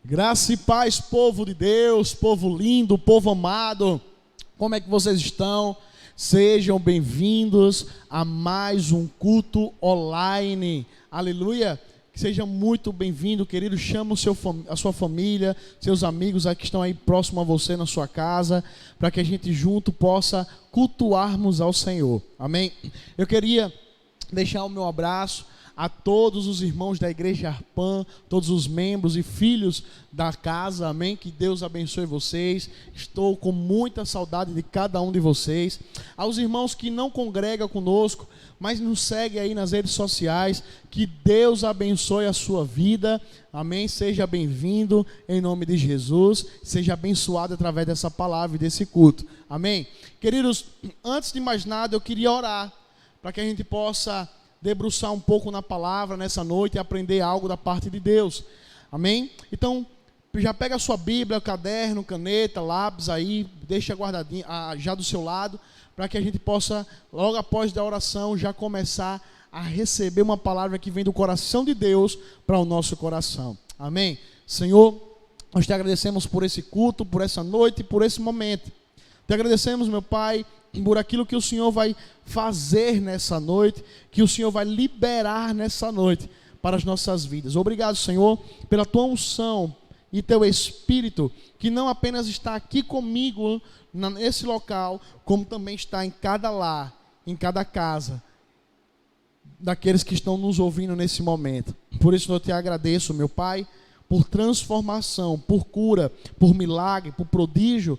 Graça e paz, povo de Deus, povo lindo, povo amado, como é que vocês estão? Sejam bem-vindos a mais um culto online, aleluia, seja muito bem-vindo, querido, chama a sua família, seus amigos que estão aí próximo a você na sua casa, para que a gente junto possa cultuarmos ao Senhor, amém? Eu queria deixar o meu abraço a todos os irmãos da Igreja Arpan, todos os membros e filhos da casa, amém? Que Deus abençoe vocês, estou com muita saudade de cada um de vocês. Aos irmãos que não congregam conosco, mas nos seguem aí nas redes sociais, que Deus abençoe a sua vida, amém? Seja bem-vindo em nome de Jesus, seja abençoado através dessa palavra e desse culto, amém? Queridos, antes de mais nada eu queria orar, para que a gente possa debruçar um pouco na palavra nessa noite e aprender algo da parte de Deus, amém? Então, já pega a sua Bíblia, caderno, caneta, lápis aí, deixa guardadinho já do seu lado, para que a gente possa, logo após da oração, já começar a receber uma palavra que vem do coração de Deus para o nosso coração, amém? Senhor, nós te agradecemos por esse culto, por essa noite e por esse momento. Te agradecemos, meu Pai, por aquilo que o Senhor vai fazer nessa noite, que o Senhor vai liberar nessa noite para as nossas vidas. Obrigado, Senhor, pela tua unção e teu Espírito, que não apenas está aqui comigo nesse local, como também está em cada lar, em cada casa, daqueles que estão nos ouvindo nesse momento. Por isso eu te agradeço, meu Pai, por transformação, por cura, por milagre, por prodígio,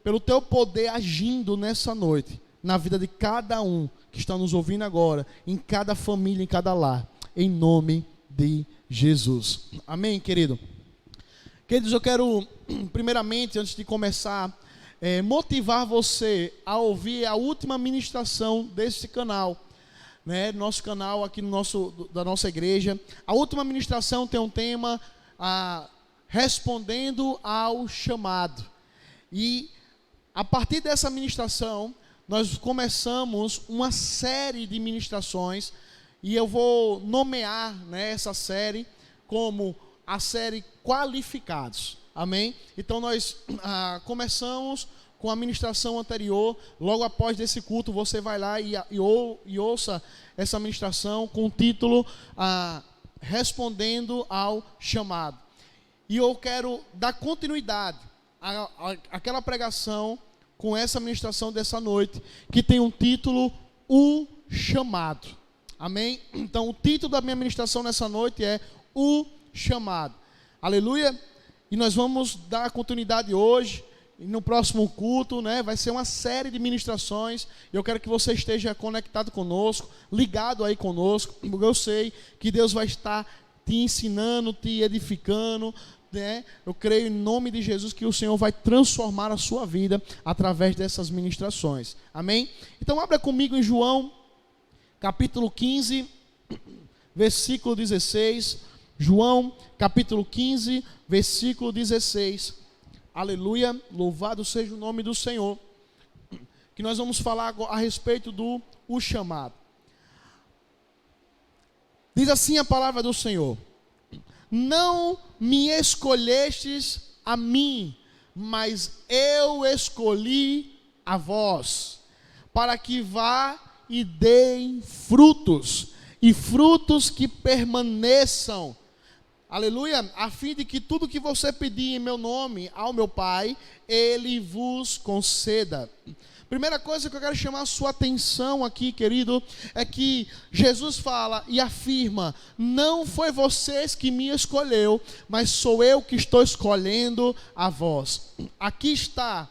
pelo teu poder agindo nessa noite, na vida de cada um que está nos ouvindo agora, em cada família, em cada lar, em nome de Jesus. Amém, querido? Queridos, eu quero, primeiramente, antes de começar, motivar você a ouvir a última ministração desse canal, né? Nosso canal aqui da nossa igreja. A última ministração tem um tema, respondendo ao chamado. E a partir dessa ministração, nós começamos uma série de ministrações, e eu vou nomear, né, essa série como a série Qualificados, amém? Então nós começamos com a ministração anterior, logo após desse culto você vai lá e ouça essa ministração com o título Respondendo ao Chamado. E eu quero dar continuidade aquela pregação com essa ministração dessa noite, que tem um título, O Chamado, amém? Então o título da minha ministração nessa noite é O Chamado, aleluia, e nós vamos dar continuidade hoje, e no próximo culto, né, vai ser uma série de ministrações, e eu quero que você esteja conectado conosco, ligado aí conosco, porque eu sei que Deus vai estar te ensinando, te edificando, né? Eu creio em nome de Jesus que o Senhor vai transformar a sua vida através dessas ministrações, amém? Então abra comigo em João, capítulo 15, versículo 16, João, capítulo 15, versículo 16, aleluia, louvado seja o nome do Senhor, que nós vamos falar a respeito do chamado. Diz assim a palavra do Senhor: não me escolhestes a mim, mas eu escolhi a vós, para que vá e deem frutos, e frutos que permaneçam, aleluia, a fim de que tudo que você pedir em meu nome ao meu Pai, Ele vos conceda. Primeira coisa que eu quero chamar a sua atenção aqui, querido, é que Jesus fala e afirma: não foi vocês que me escolheu, mas sou eu que estou escolhendo a vós. Aqui está,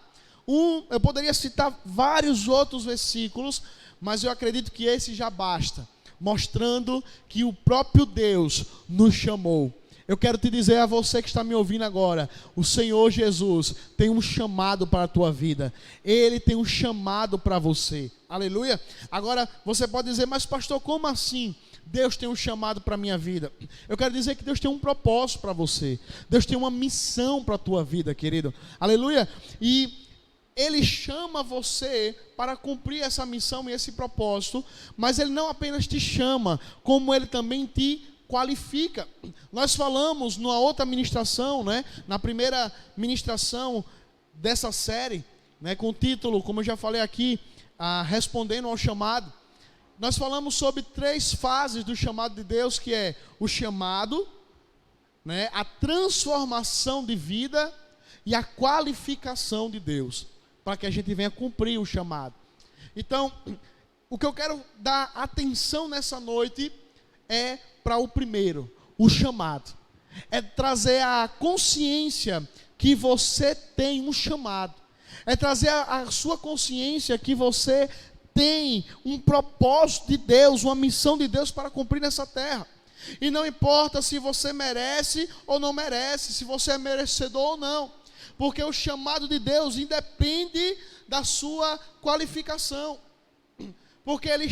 eu poderia citar vários outros versículos, mas eu acredito que esse já basta, mostrando que o próprio Deus nos chamou. Eu quero te dizer a você que está me ouvindo agora, o Senhor Jesus tem um chamado para a tua vida, Ele tem um chamado para você, aleluia. Agora você pode dizer: mas pastor, como assim Deus tem um chamado para a minha vida? Eu quero dizer que Deus tem um propósito para você, Deus tem uma missão para a tua vida, querido, aleluia. E Ele chama você para cumprir essa missão e esse propósito, mas Ele não apenas te chama, como Ele também te qualifica. Nós falamos numa outra ministração, né, na primeira ministração dessa série, né, com o título, como eu já falei aqui, respondendo ao chamado. Nós falamos sobre 3 fases do chamado de Deus, que é o chamado, né, a transformação de vida e a qualificação de Deus, para que a gente venha cumprir o chamado. Então, o que eu quero dar atenção nessa noite é para o primeiro, o chamado. É trazer a consciência que você tem um chamado. É trazer a sua consciência que você tem um propósito de Deus, uma missão de Deus para cumprir nessa terra. E não importa se você merece ou não merece, se você é merecedor ou não, porque o chamado de Deus independe da sua qualificação. Porque ele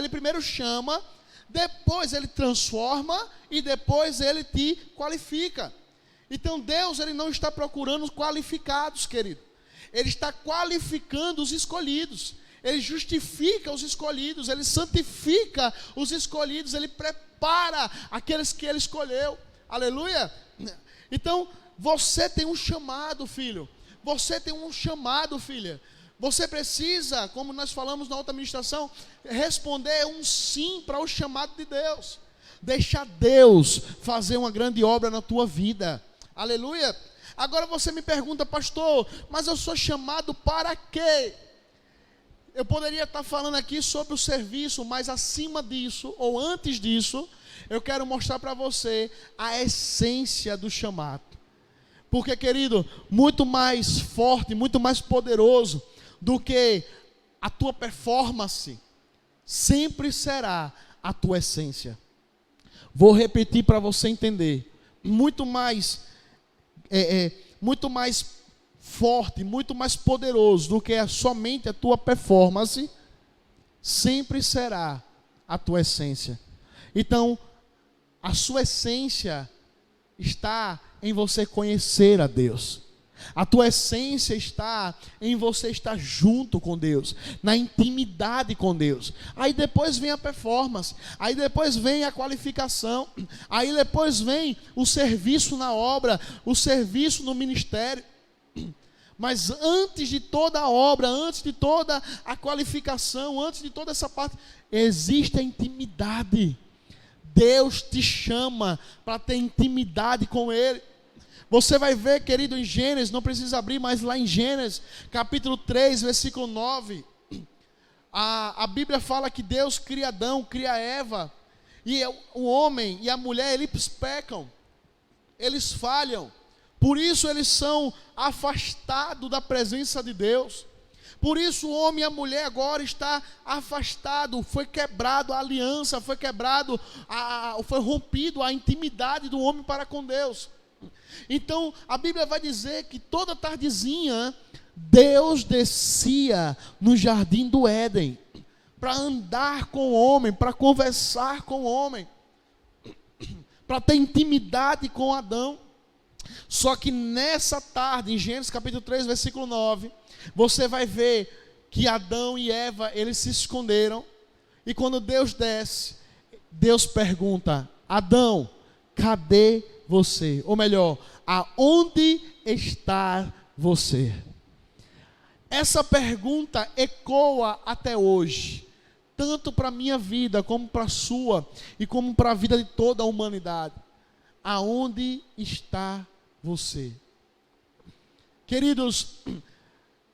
primeiro chama, depois ele transforma e depois ele te qualifica. Então Deus, ele não está procurando os qualificados, querido. Ele está qualificando os escolhidos. Ele justifica os escolhidos, ele santifica os escolhidos, ele prepara aqueles que ele escolheu. Aleluia! Então, você tem um chamado, filho. Você tem um chamado, filha. Você precisa, como nós falamos na outra ministração, responder um sim para o chamado de Deus. Deixa Deus fazer uma grande obra na tua vida. Aleluia! Agora você me pergunta, pastor, mas eu sou chamado para quê? Eu poderia estar falando aqui sobre o serviço, mas acima disso, ou antes disso, eu quero mostrar para você a essência do chamado. Porque, querido, muito mais forte, muito mais poderoso do que a tua performance, sempre será a tua essência. Vou repetir para você entender. Muito mais forte, muito mais poderoso do que somente a tua performance, sempre será a tua essência. Então, a sua essência está em você conhecer a Deus. A tua essência está em você estar junto com Deus, na intimidade com Deus. Aí depois vem a performance, aí depois vem a qualificação, aí depois vem o serviço na obra, o serviço no ministério. Mas antes de toda a obra, antes de toda a qualificação, antes de toda essa parte, existe a intimidade. Deus te chama para ter intimidade com Ele. Você vai ver, querido, em Gênesis, não precisa abrir, mas lá em Gênesis, capítulo 3, versículo 9, a Bíblia fala que Deus cria Adão, cria Eva, e o homem e a mulher, eles pecam, eles falham, por isso eles são afastados da presença de Deus. Por isso o homem e a mulher agora está afastado, foi quebrado a aliança, foi quebrado, foi rompido a intimidade do homem para com Deus. Então a Bíblia vai dizer que toda tardezinha Deus descia no jardim do Éden para andar com o homem, para conversar com o homem, para ter intimidade com Adão. Só que nessa tarde, em Gênesis capítulo 3, versículo 9, você vai ver que Adão e Eva, eles se esconderam. E quando Deus desce, Deus pergunta: Adão, cadê você? Ou melhor, aonde está você? Essa pergunta ecoa até hoje, tanto para a minha vida, como para a sua, e como para a vida de toda a humanidade. Aonde está você? Queridos,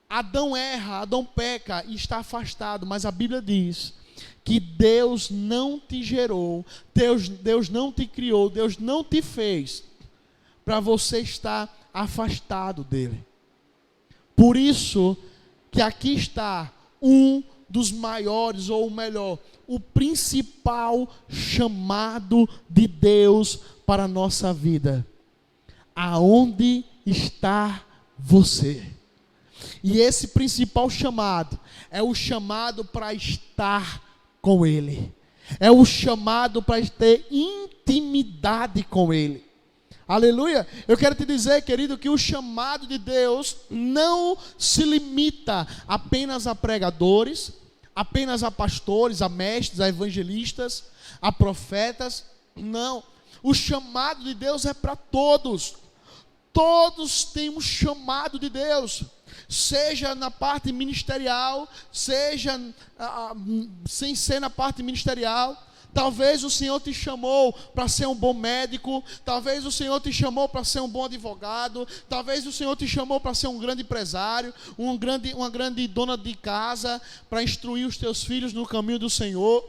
Adão erra, Adão peca e está afastado, mas a Bíblia diz que Deus não te gerou, Deus não te criou, Deus não te fez para você estar afastado dele. Por isso que aqui está um dos maiores, ou melhor, o principal chamado de Deus para a nossa vida. Aonde está você? E esse principal chamado é o chamado para estar com Ele. É o chamado para ter intimidade com Ele. Aleluia! Eu quero te dizer, querido, que o chamado de Deus não se limita apenas a pregadores, apenas a pastores, a mestres, a evangelistas, a profetas. Não, o chamado de Deus é para todos. Todos têm um chamado de Deus, seja na parte ministerial, seja sem ser na parte ministerial. Talvez o Senhor te chamou para ser um bom médico, talvez o Senhor te chamou para ser um bom advogado, talvez o Senhor te chamou para ser um grande empresário, uma grande dona de casa, para instruir os teus filhos no caminho do Senhor.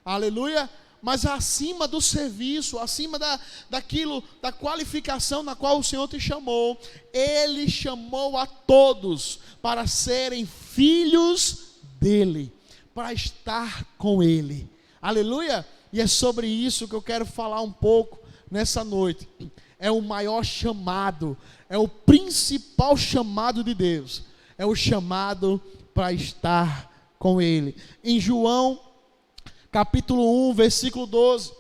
Aleluia. Mas acima do serviço, acima da qualificação na qual o Senhor te chamou, Ele chamou a todos para serem filhos dEle, para estar com Ele. Aleluia! E é sobre isso que eu quero falar um pouco nessa noite. É o maior chamado, é o principal chamado de Deus, é o chamado para estar com Ele. Em João capítulo 1, versículo 12.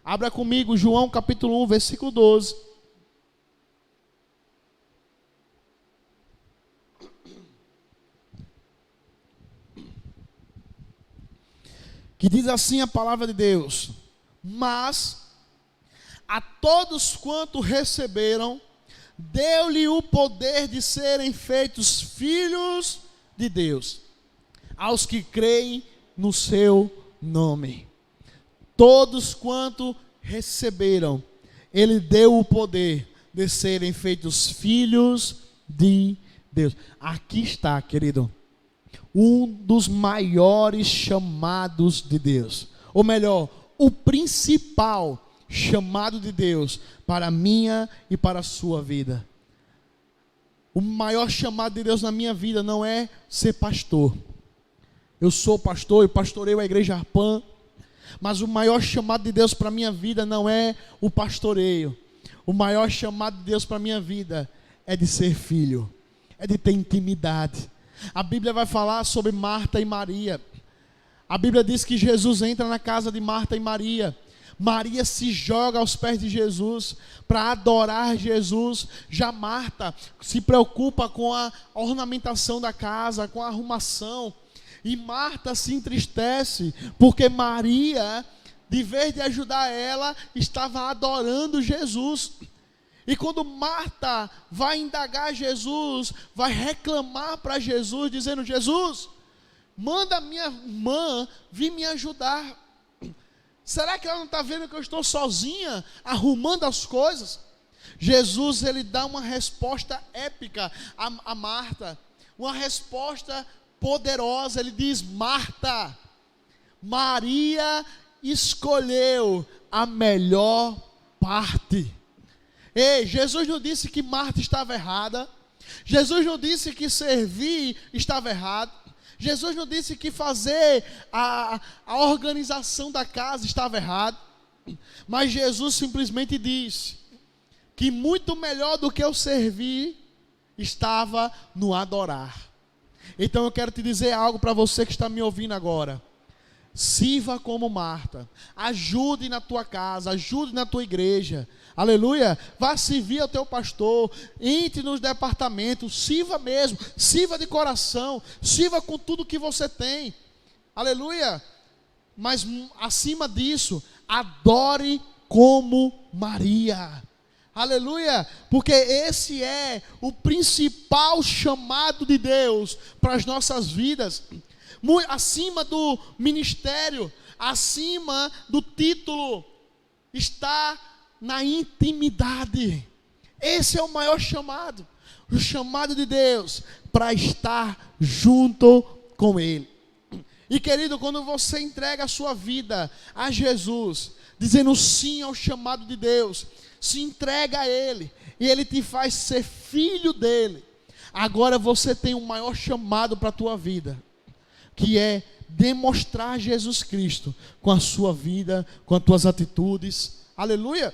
Abra comigo, João capítulo 1, versículo 12. Que diz assim a palavra de Deus: mas a todos quanto receberam, deu-lhe o poder de serem feitos filhos de Deus, aos que creem no seu nome. Todos quanto receberam, Ele deu o poder de serem feitos filhos de Deus. Aqui está, querido, um dos maiores chamados de Deus, ou melhor, o principal chamado de Deus para a minha e para a sua vida. O maior chamado de Deus na minha vida não é ser pastor. Eu sou pastor e pastoreio a igreja Arpan, mas o maior chamado de Deus para a minha vida não é o pastoreio. O maior chamado de Deus para a minha vida é de ser filho, é de ter intimidade. A Bíblia vai falar sobre Marta e Maria. A Bíblia diz que Jesus entra na casa de Marta e Maria. Maria se joga aos pés de Jesus para adorar Jesus. Já Marta se preocupa com a ornamentação da casa, com a arrumação. E Marta se entristece porque Maria, de vez de ajudar ela, estava adorando Jesus. E quando Marta vai indagar Jesus, vai reclamar para Jesus, dizendo: Jesus, manda minha irmã vir me ajudar. Será que ela não está vendo que eu estou sozinha, arrumando as coisas? Jesus, ele dá uma resposta épica a Marta, uma resposta poderosa. Ele diz: Marta, Maria escolheu a melhor parte. Ei, Jesus não disse que Marta estava errada. Jesus não disse que servir estava errado. Jesus não disse que fazer a organização da casa estava errado. Mas Jesus simplesmente disse que muito melhor do que o servir estava no adorar. Então eu quero te dizer algo para você que está me ouvindo agora. Sirva como Marta, ajude na tua casa, ajude na tua igreja, aleluia. Vá servir ao teu pastor, entre nos departamentos, sirva mesmo, sirva de coração, sirva com tudo que você tem, aleluia. Mas acima disso, adore como Maria, aleluia, porque esse é o principal chamado de Deus para as nossas vidas. Acima do ministério, acima do título, está na intimidade. Esse é o maior chamado, o chamado de Deus para estar junto com Ele. E querido, quando você entrega a sua vida a Jesus, dizendo sim ao chamado de Deus, se entrega a Ele, e Ele te faz ser filho dEle, agora você tem um maior chamado para a tua vida, que é demonstrar Jesus Cristo com a sua vida, com as tuas atitudes, aleluia.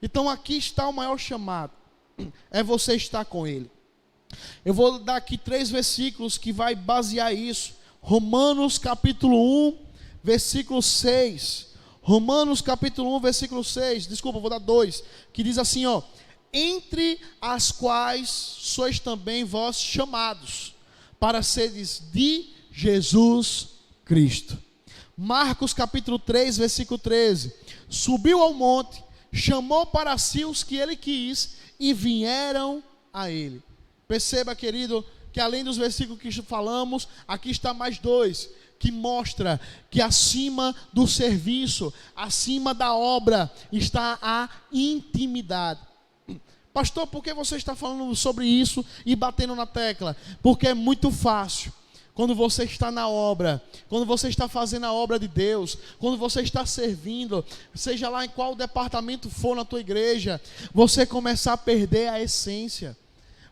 Então aqui está o maior chamado, é você estar com Ele. Eu vou dar aqui 3 versículos que vai basear isso. Romanos capítulo 1, versículo 6. Romanos capítulo 1, versículo 6, desculpa, vou dar 2, que diz assim, ó: entre as quais sois também vós chamados, para seres de Jesus Cristo, Marcos capítulo 3, versículo 13. Subiu ao monte, chamou para si os que ele quis e vieram a ele. Perceba, querido, que além dos versículos que falamos, aqui está mais dois, que mostra que acima do serviço, acima da obra, está a intimidade. Pastor, por que você está falando sobre isso e batendo na tecla? Porque é muito fácil. Quando você está na obra, quando você está fazendo a obra de Deus, quando você está servindo, seja lá em qual departamento for na tua igreja, você começar a perder a essência.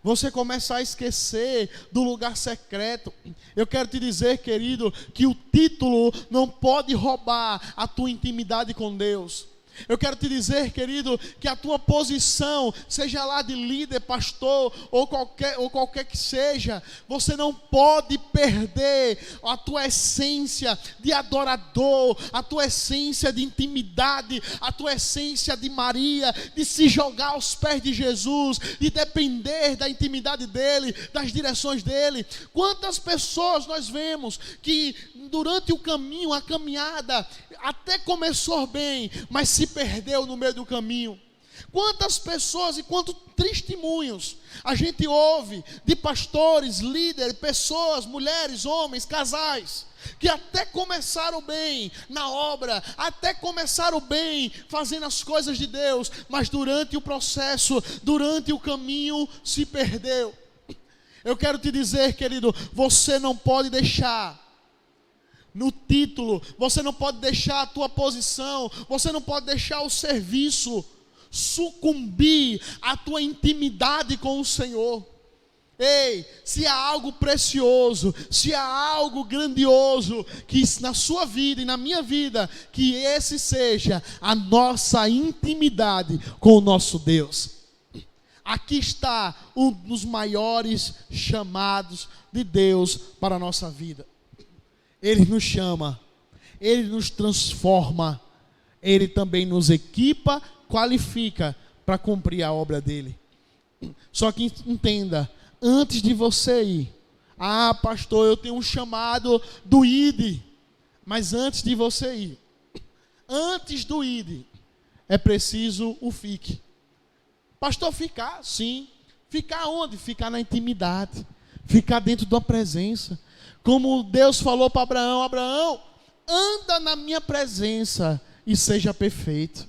Você começa a esquecer do lugar secreto. Eu quero te dizer, querido, que o título não pode roubar a tua intimidade com Deus. Eu quero te dizer, querido, que a tua posição, seja lá de líder, pastor, ou qualquer que seja, você não pode perder a tua essência de adorador, a tua essência de intimidade, a tua essência de Maria, de se jogar aos pés de Jesus, de depender da intimidade dele, das direções dele. Quantas pessoas nós vemos que durante o caminho, a caminhada, até começou bem, mas se perdeu no meio do caminho. Quantas pessoas e quantos testemunhos a gente ouve de pastores, líderes, pessoas, mulheres, homens, casais, que até começaram bem na obra, até começaram bem fazendo as coisas de Deus, mas durante o processo, durante o caminho, se perdeu. Eu quero te dizer, querido, você não pode deixar no título, você não pode deixar a tua posição, você não pode deixar o serviço sucumbir à tua intimidade com o Senhor. Ei, se há algo precioso, se há algo grandioso que na sua vida e na minha vida, que esse seja a nossa intimidade com o nosso Deus. Aqui está um dos maiores chamados de Deus para a nossa vida. Ele nos chama, Ele nos transforma, Ele também nos equipa, qualifica para cumprir a obra dEle. Só que entenda, antes de você ir, pastor, eu tenho um chamado do ID, mas antes de você ir, antes do ID, é preciso o fique. Pastor, ficar? Sim. Ficar onde? Ficar na intimidade, ficar dentro da presença. Como Deus falou para Abraão: Abraão, anda na minha presença e seja perfeito.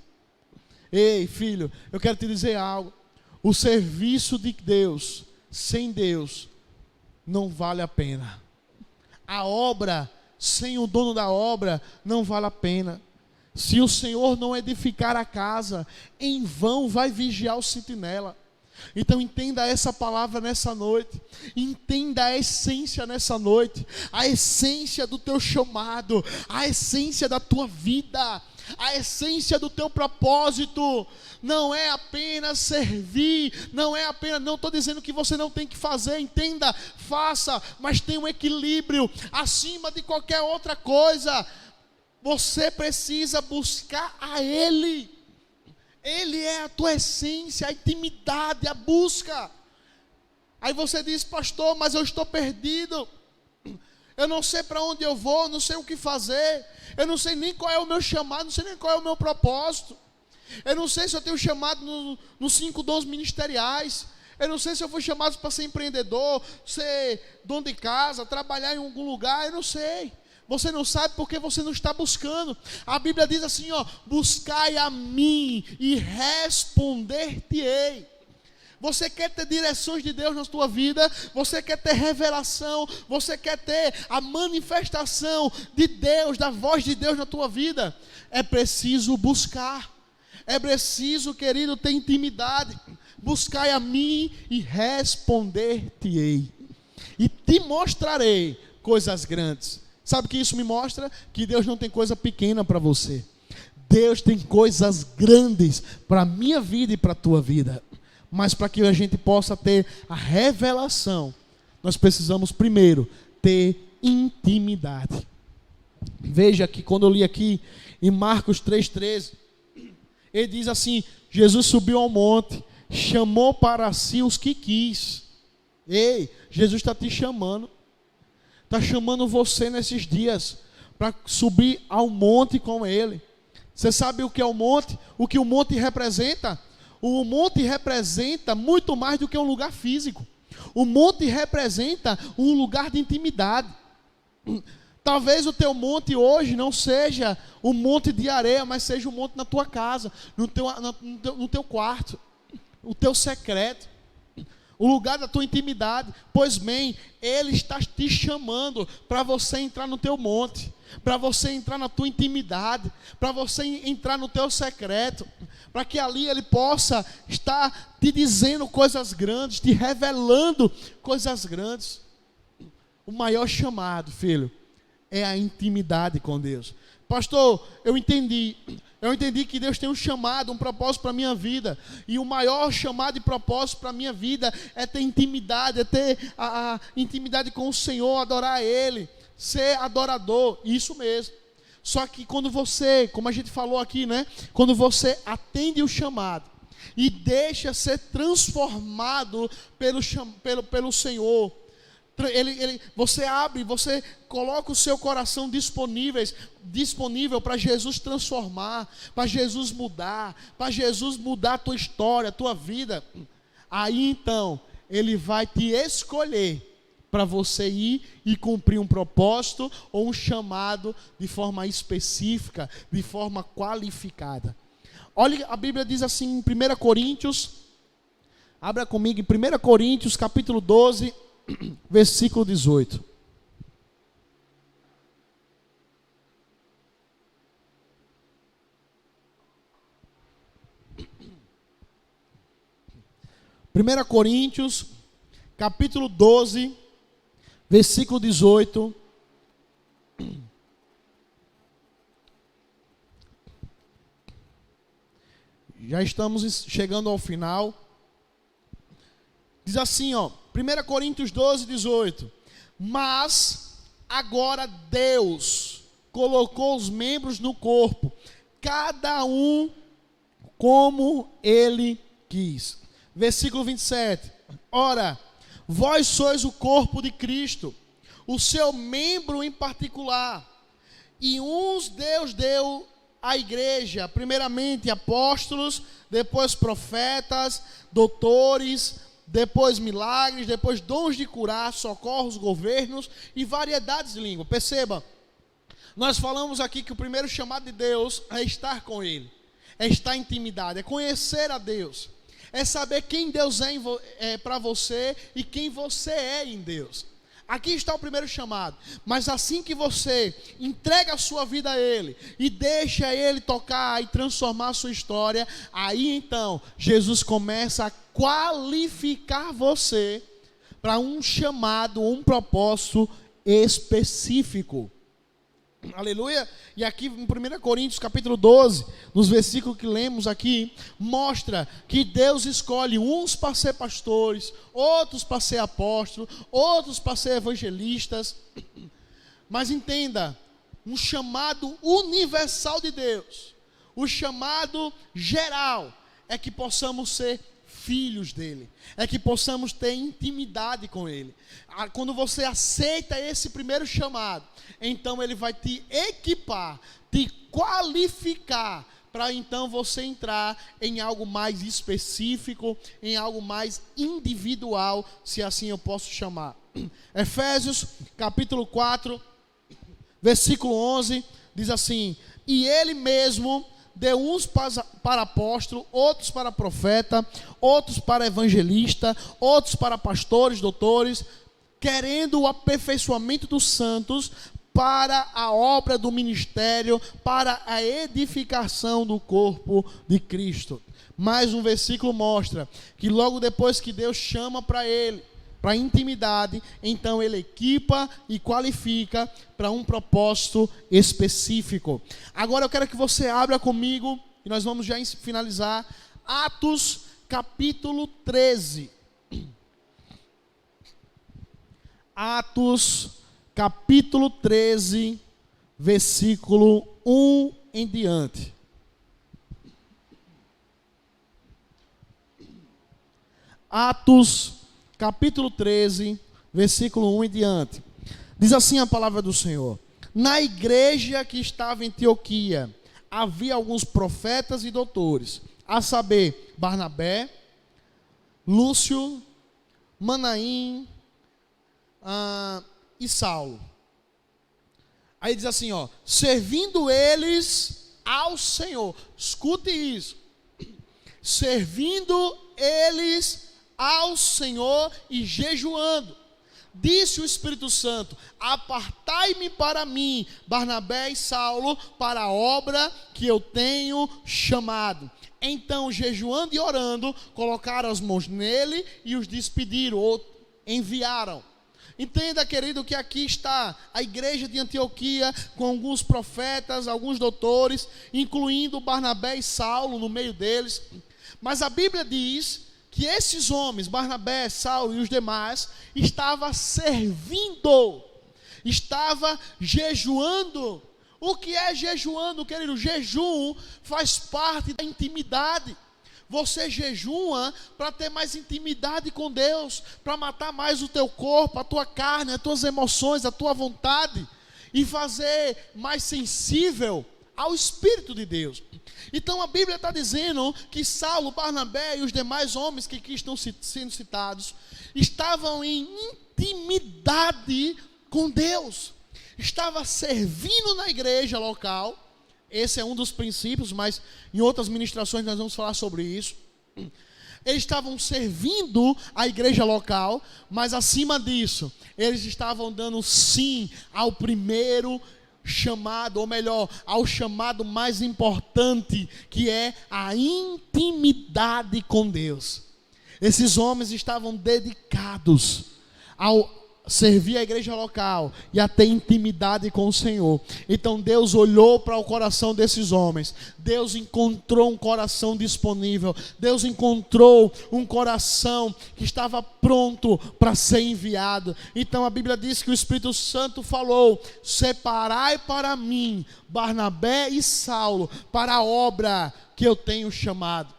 Ei, filho, eu quero te dizer algo. O serviço de Deus, sem Deus, não vale a pena. A obra, sem o dono da obra, não vale a pena. Se o Senhor não edificar a casa, em vão vai vigiar o sentinela. Então entenda essa palavra nessa noite, entenda a essência nessa noite, a essência do teu chamado, a essência da tua vida, a essência do teu propósito. Não é apenas servir, não estou dizendo que você não tem que fazer, entenda, faça, mas tem um equilíbrio, acima de qualquer outra coisa, você precisa buscar a Ele. Ele é a tua essência, a intimidade, a busca. Aí você diz: pastor, mas eu estou perdido, eu não sei para onde eu vou, não sei o que fazer, eu não sei nem qual é o meu chamado, não sei nem qual é o meu propósito, eu não sei se eu tenho chamado nos 5 dons ministeriais, eu não sei se eu fui chamado para ser empreendedor, ser dono de casa, trabalhar em algum lugar, eu não sei. Você não sabe porque você não está buscando. A Bíblia diz assim, buscai a mim e responder-te-ei. Você quer ter direções de Deus na tua vida? Você quer ter revelação? Você quer ter a manifestação de Deus, da voz de Deus na tua vida? É preciso buscar. É preciso, querido, ter intimidade. Buscai a mim e responder-te-ei. E te mostrarei coisas grandes. Sabe o que isso me mostra? Que Deus não tem coisa pequena para você. Deus tem coisas grandes para a minha vida e para a tua vida. Mas para que a gente possa ter a revelação, nós precisamos primeiro ter intimidade. Veja que quando eu li aqui em Marcos 3,13, ele diz assim: Jesus subiu ao monte, chamou para si os que quis. Ei, Jesus está te chamando. Está chamando você nesses dias para subir ao monte com ele. Você sabe o que é o monte? O que o monte representa? O monte representa muito mais do que um lugar físico. O monte representa um lugar de intimidade. Talvez o teu monte hoje não seja um monte de areia, mas seja um monte na tua casa, no teu quarto, o teu secreto, o lugar da tua intimidade. Pois bem, Ele está te chamando para você entrar no teu monte, para você entrar na tua intimidade, para você entrar no teu secreto, para que ali Ele possa estar te dizendo coisas grandes, te revelando coisas grandes. O maior chamado, filho, é a intimidade com Deus. Pastor, eu entendi que Deus tem um chamado, um propósito para a minha vida, e o maior chamado e propósito para a minha vida é ter intimidade, é ter a intimidade com o Senhor, adorar Ele, ser adorador, isso mesmo. Só que quando você, como a gente falou aqui, né, quando você atende o chamado e deixa ser transformado pelo Senhor, você abre, você coloca o seu coração disponível para Jesus transformar, para Jesus mudar a tua história, a tua vida. Aí então, Ele vai te escolher para você ir e cumprir um propósito ou um chamado de forma específica, de forma qualificada. Olha, a Bíblia diz assim em 1 Coríntios, abra comigo em 1 Coríntios capítulo 12, versículo 18. Primeira Coríntios, capítulo 12, versículo 18. Já estamos chegando ao final. Diz assim, ó, 1 Coríntios 12, 18. Mas agora Deus colocou os membros no corpo, cada um como Ele quis. Versículo 27. Ora, vós sois o corpo de Cristo, o seu membro em particular. E uns Deus deu à igreja, primeiramente apóstolos, depois profetas, doutores, depois milagres, depois dons de curar, socorros, governos e variedades de língua. Perceba, nós falamos aqui que o primeiro chamado de Deus é estar com Ele, é estar em intimidade, é conhecer a Deus, é saber quem Deus é para você e quem você é em Deus. Aqui está o primeiro chamado, mas assim que você entrega a sua vida a Ele e deixa Ele tocar e transformar a sua história, aí então Jesus começa a qualificar você para um chamado, um propósito específico. Aleluia. E aqui em 1 Coríntios capítulo 12, nos versículos que lemos aqui, mostra que Deus escolhe uns para ser pastores, outros para ser apóstolos, outros para ser evangelistas. Mas entenda, um chamado universal de Deus, o chamado geral, é que possamos ser filhos dele, é que possamos ter intimidade com ele. Quando você aceita esse primeiro chamado, então ele vai te equipar, te qualificar, para então você entrar em algo mais específico, em algo mais individual, se assim eu posso chamar. Efésios capítulo 4, versículo 11, diz assim: e ele mesmo deu uns para apóstolo, outros para profeta, outros para evangelista, outros para pastores, doutores, querendo o aperfeiçoamento dos santos para a obra do ministério, para a edificação do corpo de Cristo. Mais um versículo mostra que logo depois que Deus chama para Ele, para a intimidade, então Ele equipa e qualifica para um propósito específico. Agora eu quero que você abra comigo, e nós vamos já finalizar, Atos capítulo 13. Atos capítulo 13, versículo 1 em diante. Atos capítulo 13, versículo 1 em diante. Diz assim a palavra do Senhor: Na igreja que estava em Antioquia, havia alguns profetas e doutores, a saber, Barnabé, Lúcio, Manaim e Saulo. Aí diz assim, ó, servindo eles ao Senhor. Escute isso. Servindo eles ao Senhor e jejuando. Disse o Espírito Santo: apartai-me para mim, Barnabé e Saulo, para a obra que eu tenho chamado. Então, jejuando e orando, colocaram as mãos nele e os despediram, ou enviaram. Entenda, querido, que aqui está a igreja de Antioquia, com alguns profetas, alguns doutores, incluindo Barnabé e Saulo no meio deles. Mas a Bíblia diz que esses homens, Barnabé, Saulo e os demais, estavam servindo, estavam jejuando. O que é jejuando, querido? Jejum faz parte da intimidade. Você jejua para ter mais intimidade com Deus, para matar mais o teu corpo, a tua carne, as tuas emoções, a tua vontade, e fazer mais sensível ao Espírito de Deus. Então a Bíblia está dizendo que Saulo, Barnabé e os demais homens que aqui estão sendo citados, estavam em intimidade com Deus, estavam servindo na igreja local. Esse é um dos princípios, mas em outras ministrações nós vamos falar sobre isso. Eles estavam servindo a igreja local, mas acima disso, eles estavam dando sim ao primeiro chamado, ou melhor, ao chamado mais importante, que é a intimidade com Deus. Esses homens estavam dedicados ao servir a igreja local e a ter intimidade com o Senhor. Então Deus olhou para o coração desses homens. Deus encontrou um coração disponível. Deus encontrou um coração que estava pronto para ser enviado. Então a Bíblia diz que o Espírito Santo falou: separai para mim Barnabé e Saulo para a obra que eu tenho chamado.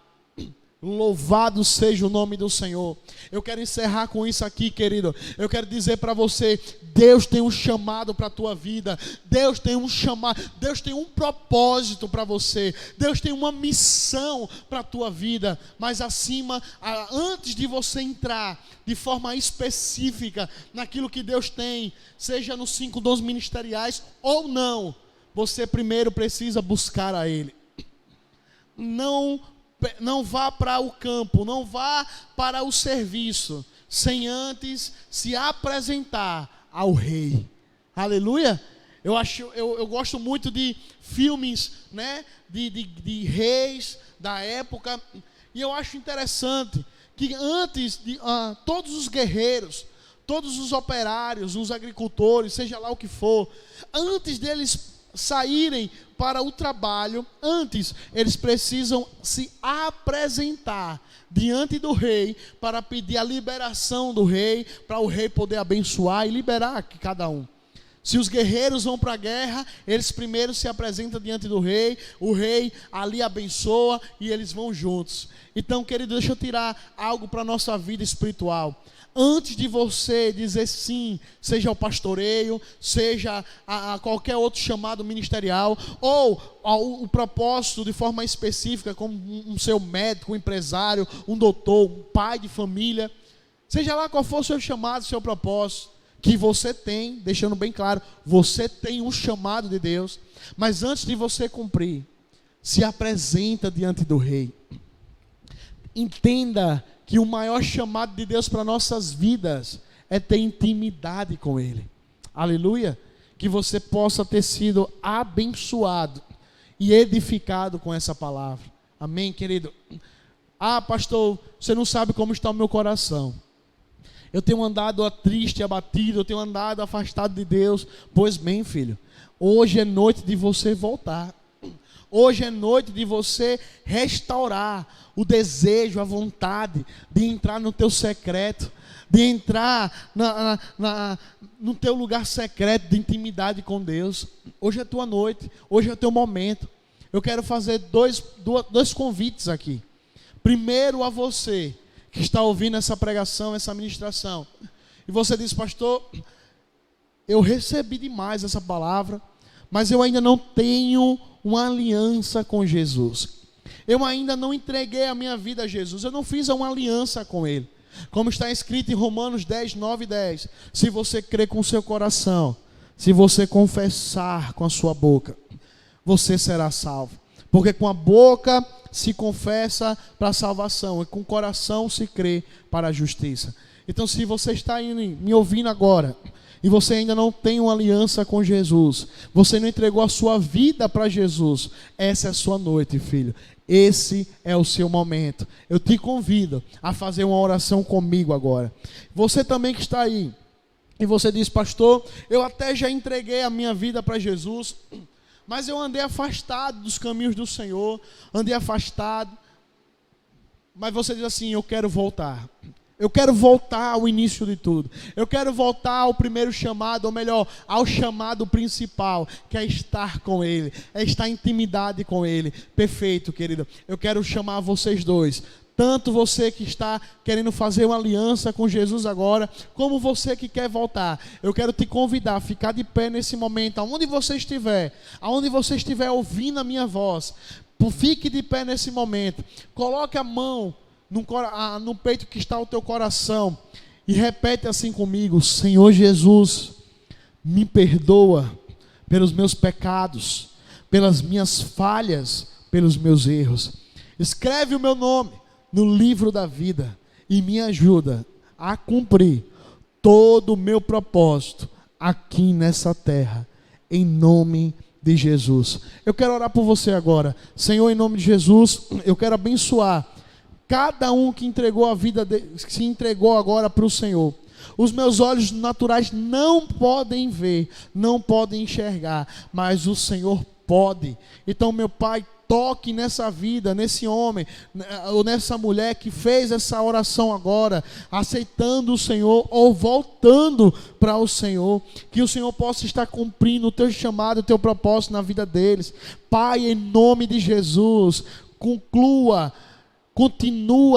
Louvado seja o nome do Senhor. Eu quero encerrar com isso aqui, querido. Eu quero dizer para você: Deus tem um chamado para a tua vida. Deus tem um chamado, Deus tem um propósito para você. Deus tem uma missão para a tua vida. Mas acima, antes de você entrar de forma específica naquilo que Deus tem, seja nos 5 dons ministeriais ou não, você primeiro precisa buscar a Ele. Não vá para o campo, não vá para o serviço, sem antes se apresentar ao rei. Aleluia! Eu gosto muito de filmes, né, de reis da época, e eu acho interessante que antes de todos os guerreiros, todos os operários, os agricultores, seja lá o que for, antes deles saírem para o trabalho, antes eles precisam se apresentar diante do rei para pedir a liberação do rei, para o rei poder abençoar e liberar cada um. Se os guerreiros vão para a guerra, eles primeiro se apresentam diante do rei, o rei ali abençoa e eles vão juntos. Então, querido, deixa eu tirar algo para a nossa vida espiritual. Antes de você dizer sim, seja ao pastoreio, seja a qualquer outro chamado ministerial, ou o propósito de forma específica, como um seu médico, um empresário, um doutor, um pai de família, seja lá qual for o seu chamado, o seu propósito, que você tem, deixando bem claro, você tem um chamado de Deus, mas antes de você cumprir, se apresenta diante do rei. Entenda que o maior chamado de Deus para nossas vidas é ter intimidade com Ele. Aleluia! Que você possa ter sido abençoado e edificado com essa palavra. Amém, querido? Pastor, você não sabe como está o meu coração. Eu tenho andado triste, abatido, eu tenho andado afastado de Deus. Pois bem, filho, hoje é noite de você voltar. Hoje é noite de você restaurar o desejo, a vontade de entrar no teu secreto, de entrar no teu lugar secreto de intimidade com Deus. Hoje é tua noite, hoje é o teu momento. Eu quero fazer dois convites aqui. Primeiro a você que está ouvindo essa pregação, essa ministração. E você diz: pastor, eu recebi demais essa palavra, mas eu ainda não tenho uma aliança com Jesus. Eu ainda não entreguei a minha vida a Jesus, eu não fiz uma aliança com Ele. Como está escrito em Romanos 10, 9 e 10, se você crer com o seu coração, se você confessar com a sua boca, você será salvo. Porque com a boca se confessa para a salvação e com o coração se crê para a justiça. Então, se você está aí me ouvindo agora e você ainda não tem uma aliança com Jesus, você não entregou a sua vida para Jesus, essa é a sua noite, filho. Esse é o seu momento. Eu te convido a fazer uma oração comigo agora. Você também que está aí e você diz: pastor, eu até já entreguei a minha vida para Jesus, mas eu andei afastado dos caminhos do Senhor, andei afastado. Mas você diz assim: eu quero voltar. Eu quero voltar ao início de tudo. Eu quero voltar ao primeiro chamado, ou melhor, ao chamado principal, que é estar com Ele, é estar em intimidade com Ele. Perfeito, querido. Eu quero chamar vocês dois. Tanto você que está querendo fazer uma aliança com Jesus agora, como você que quer voltar. Eu quero te convidar a ficar de pé nesse momento, aonde você estiver ouvindo a minha voz. Fique de pé nesse momento. Coloque a mão no peito que está o teu coração e repete assim comigo: Senhor Jesus, me perdoa pelos meus pecados, pelas minhas falhas, pelos meus erros. Escreve o meu nome no livro da vida e me ajuda a cumprir todo o meu propósito aqui nessa terra, em nome de Jesus. Eu quero orar por você agora. Senhor, em nome de Jesus, eu quero abençoar cada um que entregou a vida, que se entregou agora para o Senhor. Os meus olhos naturais não podem ver, não podem enxergar, mas o Senhor pode. Então, meu Pai, toque nessa vida, nesse homem, ou nessa mulher que fez essa oração agora, aceitando o Senhor ou voltando para o Senhor, que o Senhor possa estar cumprindo o teu chamado, o teu propósito na vida deles. Pai, em nome de Jesus, continua,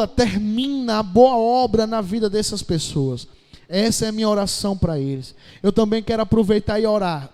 termina a boa obra na vida dessas pessoas. Essa é a minha oração para eles. Eu também quero aproveitar e orar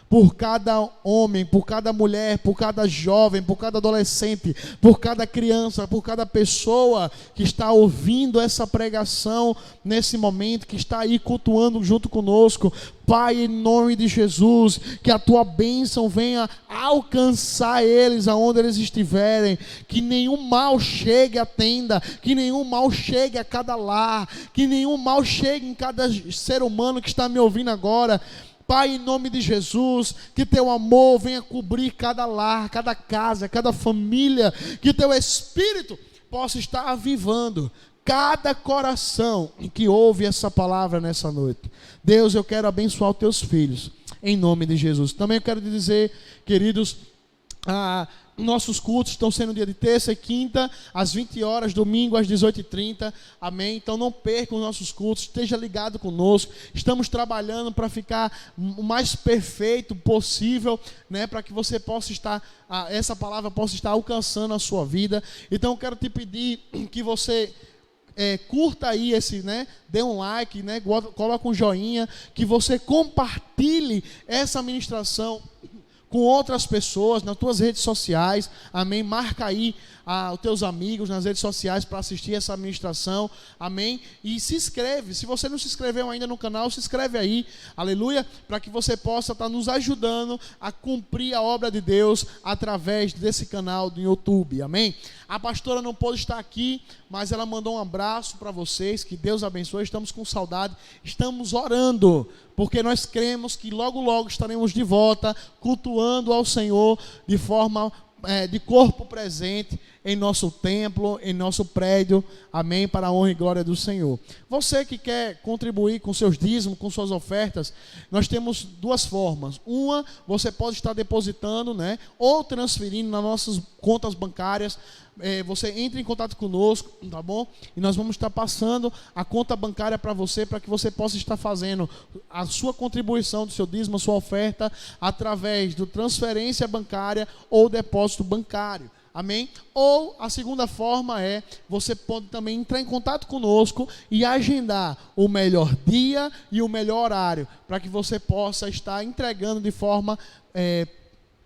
por cada homem, por cada mulher, por cada jovem, por cada adolescente, por cada criança, por cada pessoa que está ouvindo essa pregação nesse momento, que está aí cultuando junto conosco. Pai, em nome de Jesus, que a tua bênção venha alcançar eles aonde eles estiverem, que nenhum mal chegue à tenda, que nenhum mal chegue a cada lar, que nenhum mal chegue em cada ser humano que está me ouvindo agora. Pai, em nome de Jesus, que teu amor venha cobrir cada lar, cada casa, cada família, que teu Espírito possa estar avivando cada coração que ouve essa palavra nessa noite. Deus, eu quero abençoar os teus filhos, em nome de Jesus. Também eu quero te dizer, queridos, nossos cultos estão sendo dia de terça e quinta, às 20 horas, domingo às 18h30, amém? Então não perca os nossos cultos, esteja ligado conosco. Estamos trabalhando para ficar o mais perfeito possível, né? Para que você possa estar, essa palavra possa estar alcançando a sua vida. Então eu quero te pedir que você curta aí esse, né? Dê um like, né? Coloca um joinha, que você compartilhe essa ministração com outras pessoas, nas tuas redes sociais, amém? Marca aí os teus amigos nas redes sociais para assistir essa ministração, amém? E se inscreve, se você não se inscreveu ainda no canal, se inscreve aí, aleluia, para que você possa estar nos ajudando a cumprir a obra de Deus através desse canal do YouTube, amém? A pastora não pôde estar aqui, mas ela mandou um abraço para vocês, que Deus abençoe. Estamos com saudade, estamos orando, porque nós cremos que logo logo estaremos de volta, cultuando ao Senhor de forma de corpo presente em nosso templo, em nosso prédio, amém, para a honra e glória do Senhor. Você que quer contribuir com seus dízimos, com suas ofertas, nós temos duas formas. Uma, você pode estar depositando, né, ou transferindo nas nossas contas bancárias. Você entra em contato conosco, tá bom? E nós vamos estar passando a conta bancária para você, para que você possa estar fazendo a sua contribuição do seu dízimo, a sua oferta, através de transferência bancária ou depósito bancário. Amém? Ou a segunda forma é, você pode também entrar em contato conosco e agendar o melhor dia e o melhor horário, para que você possa estar entregando de forma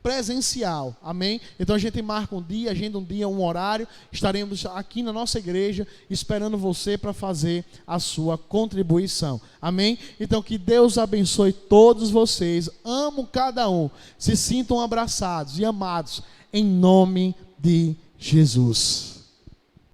presencial, amém? Então a gente marca um dia, agenda um dia, um horário, estaremos aqui na nossa igreja esperando você para fazer a sua contribuição, amém? Então que Deus abençoe todos vocês, amo cada um, se sintam abraçados e amados em nome de Jesus.